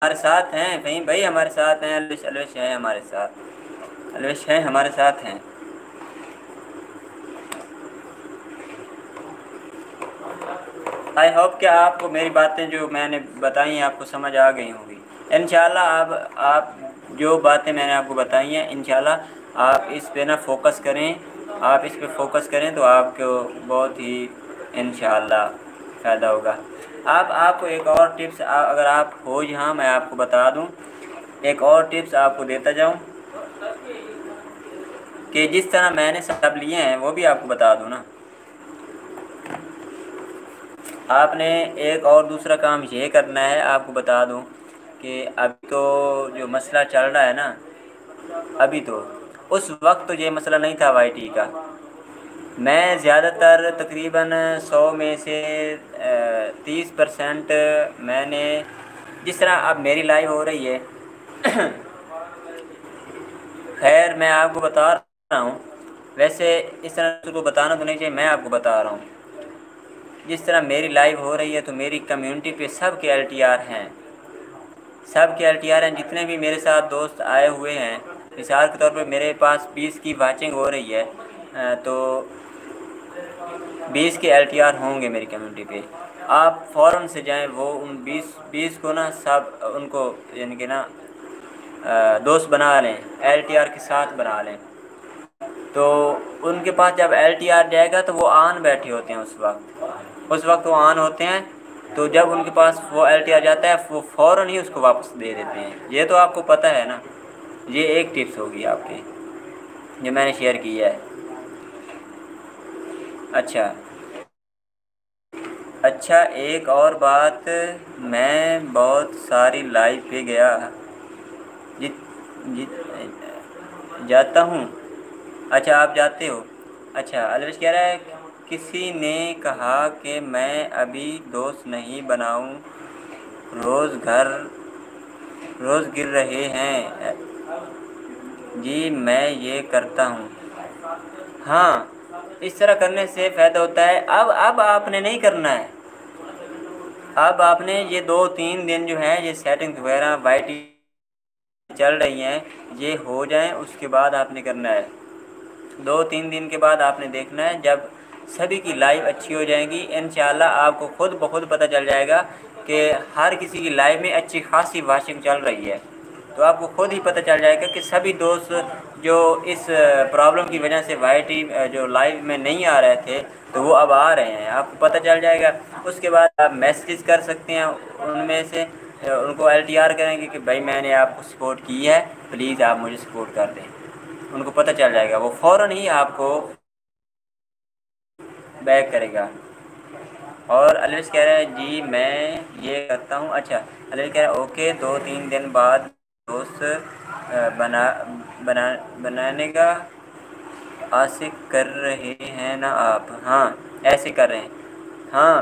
हमारे साथ हैं फहीम भाई, हमारे साथ हैं। अलविश अलविश है हमारे साथ, अलविश है हमारे साथ हैं। आई होप कि आपको मेरी बातें जो मैंने बताई हैं आपको समझ आ गई होंगी। इंशाल्लाह आप जो बातें मैंने आपको बताई हैं इंशाल्लाह आप इस पे ना फोकस करें। आप इस पे फोकस करें तो आपको बहुत ही इंशाल्लाह फ़ायदा होगा। आपको एक और टिप्स अगर आप हो यहाँ मैं आपको बता दूँ। एक और टिप्स आपको देता जाऊँ कि जिस तरह मैंने सब लिए हैं वो भी आपको बता दूँ ना। आपने एक और दूसरा काम ये करना है, आपको बता दूं कि अभी तो जो मसला चल रहा है ना, अभी तो उस वक्त तो ये मसला नहीं था वाईटी का। मैं ज़्यादातर तकरीबन 100 में से 30% मैंने जिस तरह अब मेरी लाइव हो रही है खैर मैं आपको बता रहा हूँ, वैसे इस तरह को बताना तो नहीं चाहिए, मैं आपको बता रहा हूँ। जिस तरह मेरी लाइव हो रही है तो मेरी कम्युनिटी पे सब के LTR हैं, सब के LTR हैं। जितने भी मेरे साथ दोस्त आए हुए हैं, मिसाल के तौर पे मेरे पास 20 की वाचिंग हो रही है, तो 20 के LTR होंगे मेरी कम्युनिटी पे। आप फ़ौरन से जाएं, वो उन 20 को ना सब उनको यानी कि ना दोस्त बना लें, LTR के साथ बना लें। तो उनके पास जब LTR जाएगा तो वो आन बैठे होते हैं, उस वक्त वो ऑन होते हैं। तो जब उनके पास वो LTR जाता है वो फ़ौरन ही उसको वापस दे देते हैं। ये तो आपको पता है ना। ये एक टिप्स होगी आपकी जो मैंने शेयर की है। अच्छा, एक और बात, मैं बहुत सारी लाइव पे गया जित जित जाता हूँ। अच्छा, आप जाते हो। अच्छा, अलविश कह रहा है किसी ने कहा कि मैं अभी दोस्त नहीं बनाऊँ, रोज़ गिर रहे हैं। जी मैं ये करता हूँ। हाँ, इस तरह करने से फ़ायदा होता है। अब आपने नहीं करना है। अब आपने ये 2-3 दिन जो है ये सेटिंग्स वगैरह वाईटी चल रही हैं, ये हो जाएं, उसके बाद आपने करना है। 2-3 दिन के बाद आपने देखना है, जब सभी की लाइव अच्छी हो जाएंगी इंशाल्लाह आपको खुद ब खुद पता चल जाएगा कि हर किसी की लाइव में अच्छी खासी वाचिंग चल रही है। तो आपको खुद ही पता चल जाएगा कि सभी दोस्त जो इस प्रॉब्लम की वजह से वाईटी जो लाइव में नहीं आ रहे थे तो वो अब आ रहे हैं, आपको पता चल जाएगा। उसके बाद आप मैसेज कर सकते हैं उनमें से, उनको LTR करेंगे कि भाई मैंने आपको सपोर्ट की है, प्लीज़ आप मुझे सपोर्ट कर दें। उनको पता चल जाएगा, वो फ़ौरन ही आपको बैक करेगा। और अलविश कह रहा है जी मैं ये करता हूँ। अच्छा, अलविश कह रहा है ओके, 2-3 दिन बाद दोस्त बना बना बनाने का आशिक कर रहे हैं ना आप। हाँ, ऐसे कर रहे हैं। हाँ,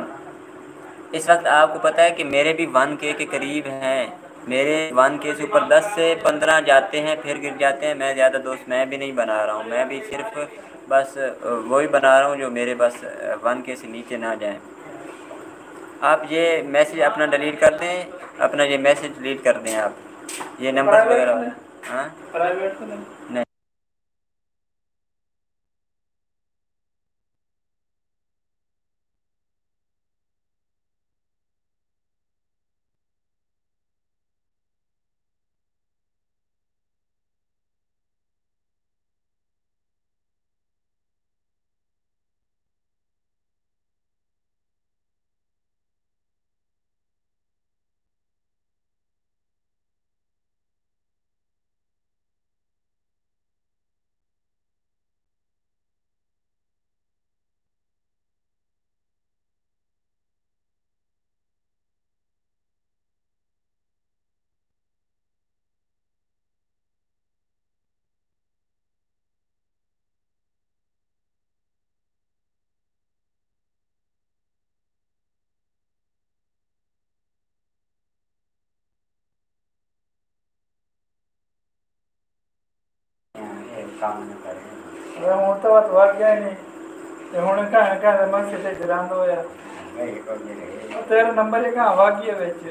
इस वक्त आपको पता है कि मेरे भी 1K के करीब हैं। मेरे 1K से ऊपर 10 से 15 जाते हैं फिर गिर जाते हैं। मैं ज़्यादा दोस्त मैं भी नहीं बना रहा हूँ, मैं भी सिर्फ बस वही बना रहा हूँ जो मेरे बस 1K से नीचे ना जाएं। आप ये मैसेज अपना डिलीट कर दें, अपना ये मैसेज डिलीट कर दें आप, ये नंबर वगैरह। हाँ, प्राइवेट नहीं। काम न करें હું તો વાત વાગ્યા નહીં તે હું કાંઈ કાંઈ મસ્ત જરાંદો યાર તેરો નંબર એ કાં વાગ્યો વેચ